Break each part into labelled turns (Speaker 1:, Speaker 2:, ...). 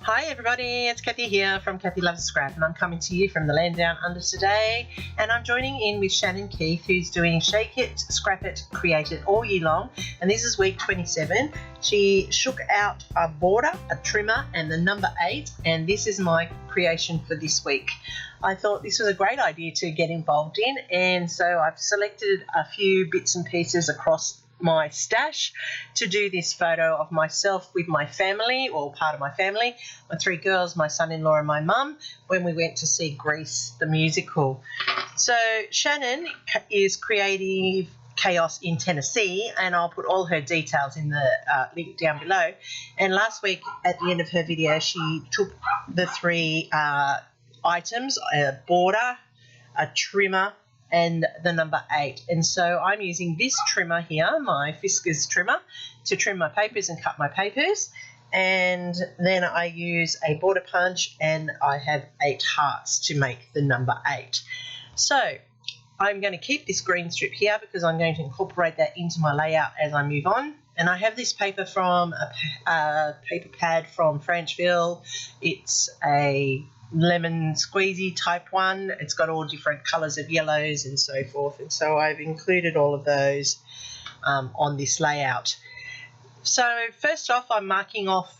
Speaker 1: Hi everybody, it's Kathy here from Kathy Loves Scrap, and I'm coming to you from the land down under today, and I'm joining in with Shannon Keith, who's doing Shake It, Scrap It, Create It all year long, and this is week 27. She shook out a border, a trimmer, and the number 8, and this is my creation for this week. I thought this was a great idea to get involved in, and so I've selected a few bits and pieces across my stash to do this photo of myself with my family, or part of my family, my 3 girls, my son-in-law and my mum, when we went to see Grease the musical. So Shannon is Creative Chaos in Tennessee, and I'll put all her details in the link down below. And last week at the end of her video, she took the 3 items, a border, a trimmer, and the number 8. And so I'm using this trimmer here, my Fiskars trimmer, to trim my papers and cut my papers. And then I use a border punch, and I have 8 hearts to make the number 8. So I'm going to keep this green strip here because I'm going to incorporate that into my layout as I move on. And I have this paper from a paper pad from Franchville. It's a lemon squeezy type one. It's got all different colours of yellows and so forth, and so I've included all of those on this layout. So first off, I'm marking off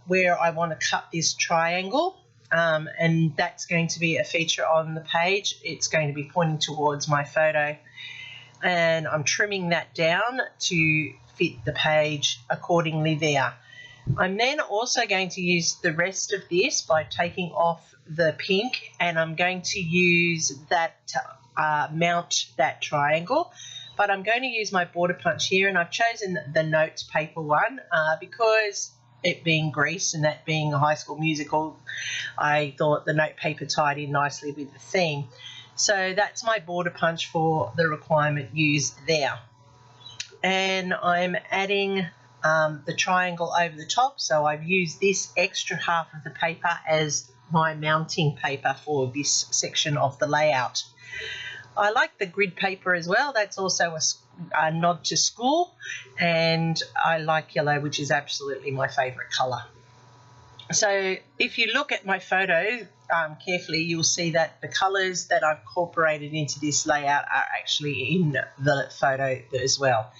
Speaker 1: where I want to cut this triangle, and that's going to be a feature on the page. It's going to be pointing towards my photo, and I'm trimming that down to fit the page accordingly there. I'm then also going to use the rest of this by taking off the pink, and I'm going to use that to mount that triangle. But I'm going to use my border punch here, and I've chosen the notes paper one because it being Grease and that being a High School Musical, I thought the note paper tied in nicely with the theme. So that's my border punch for the requirement used there. And I'm adding the triangle over the top, so I've used this extra half of the paper as my mounting paper for this section of the layout. I like the grid paper as well. That's also a nod to school, and I like yellow, which is absolutely my favourite colour. So if you look at my photo carefully, you'll see that the colours that I've incorporated into this layout are actually in the photo as well.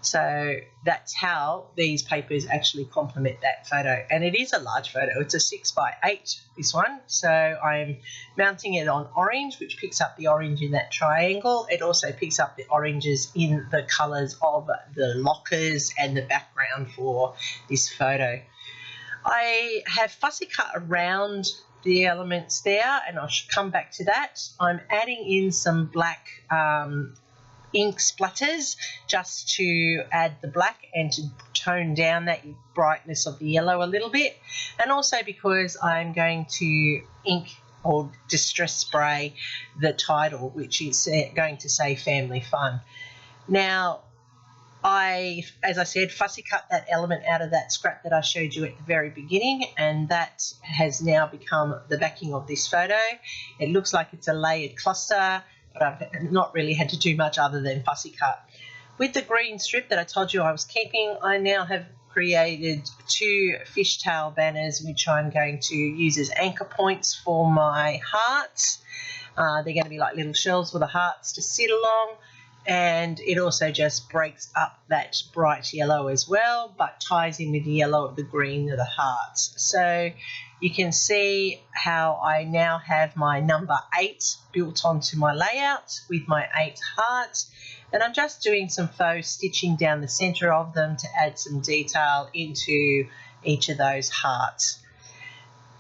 Speaker 1: So that's how these papers actually complement that photo, and it is a large photo. It's a 6x8, this one. So I'm mounting it on orange, which picks up the orange in that triangle. It also picks up the oranges in the colours of the lockers and the background for this photo. I have fussy cut around the elements there, and I should come back to that. I'm adding in some black ink splatters just to add the black and to tone down that brightness of the yellow a little bit, and also because I'm going to ink or distress spray the title, which is going to say Family Fun. Now, as I said, fussy cut that element out of that scrap that I showed you at the very beginning, and that has now become the backing of this photo. It looks like it's a layered cluster, but I've not really had to do much other than fussy cut. With the green strip that I told you I was keeping, I now have created 2 fishtail banners, which I'm going to use as anchor points for my hearts. They're going to be like little shells for the hearts to sit along, and it also just breaks up that bright yellow as well, but ties in with the yellow of the green of the hearts. So you can see how I now have my number 8 built onto my layout with my 8 hearts, and I'm just doing some faux stitching down the centre of them to add some detail into each of those hearts.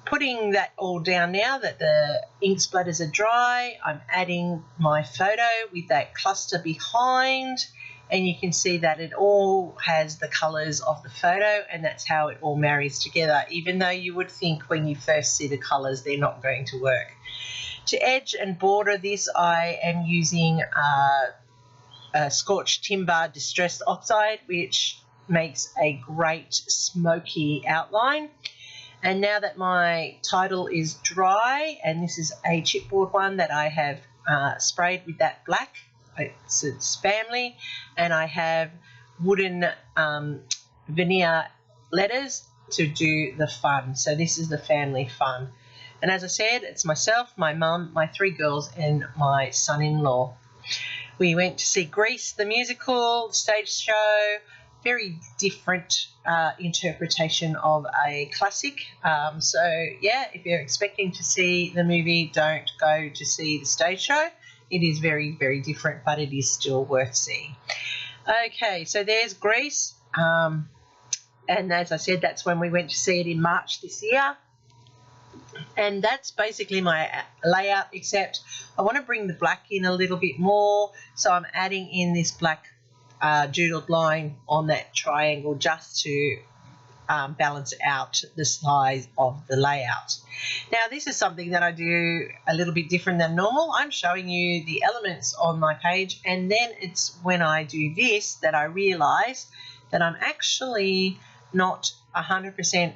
Speaker 1: Putting that all down now that the ink splatters are dry, I'm adding my photo with that cluster behind, and you can see that it all has the colours of the photo, and that's how it all marries together, even though you would think when you first see the colours they're not going to work. To edge and border this, I am using a scorched timber distressed oxide, which makes a great smoky outline. And now that my title is dry, and this is a chipboard one that I have sprayed with that black, it's Family, and I have wooden veneer letters to do the fun. So this is the family fun. And as I said, it's myself, my mum, my 3 girls and my son-in-law. We went to see Grease, the musical, stage show, very different interpretation of a classic. So, yeah, if you're expecting to see the movie, don't go to see the stage show. It is very, very different, but it is still worth seeing. Okay, so there's Grease. And as I said, that's when we went to see it in March this year. And that's basically my layout, except I want to bring the black in a little bit more. So I'm adding in this black doodled line on that triangle just to balance out the size of the layout. Now, this is something that I do a little bit different than normal. I'm showing you the elements on my page, and then it's when I do this that I realise that I'm actually not 100%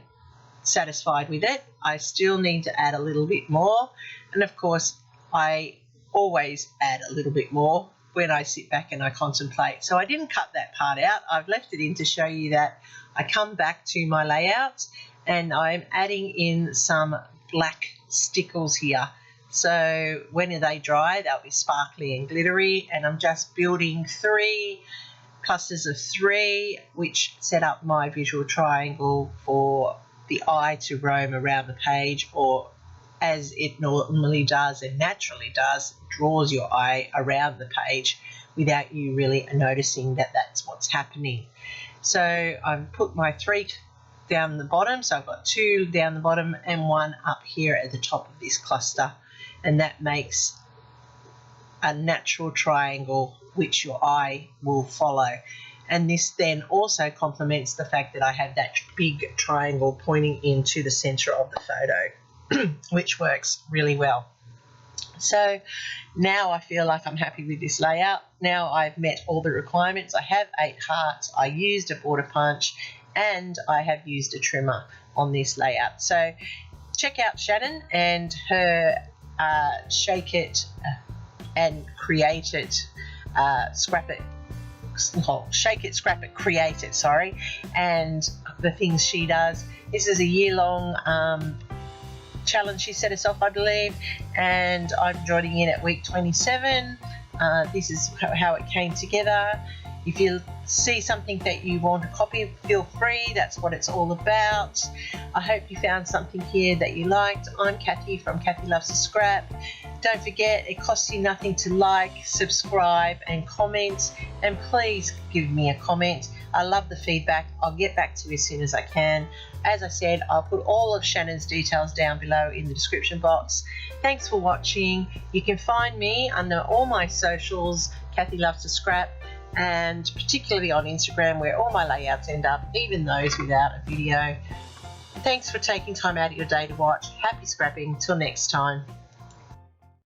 Speaker 1: satisfied with it. I still need to add a little bit more, and of course I always add a little bit more when I sit back and I contemplate. So I didn't cut that part out. I've left it in to show you that I come back to my layout and I'm adding in some black stickles here. So when they dry, they'll be sparkly and glittery, and I'm just building 3 clusters of 3 which set up my visual triangle for the eye to roam around the page, or as it normally does and naturally does, draws your eye around the page without you really noticing that that's what's happening. So I've put my 3 down the bottom, so I've got 2 down the bottom and 1 up here at the top of this cluster, and that makes a natural triangle which your eye will follow. And this then also complements the fact that I have that big triangle pointing into the centre of the photo, which works really well. So now I feel like I'm happy with this layout. Now I've met all the requirements. I have 8 hearts, I used a border punch, and I have used a trimmer on this layout. So check out Shannon and her Shake It and Create It, Scrap It, Shake It, Scrap It, Create It, sorry, and the things she does. This is a year-long challenge she set herself, I believe, and I'm joining in at week 27. This is how it came together. If you see something that you want to copy, feel free. That's what it's all about. I hope you found something here that you liked. I'm Kathy from Kathy Loves to Scrap. Don't forget, it costs you nothing to like, subscribe and comment, and please give me a comment. I love the feedback. I'll get back to you as soon as I can. As I said, I'll put all of Shannon's details down below in the description box. Thanks for watching. You can find me under all my socials, Kathy Loves to Scrap, and particularly on Instagram, where all my layouts end up, even those without a video. Thanks for taking time out of your day to watch. Happy scrapping. Till next time.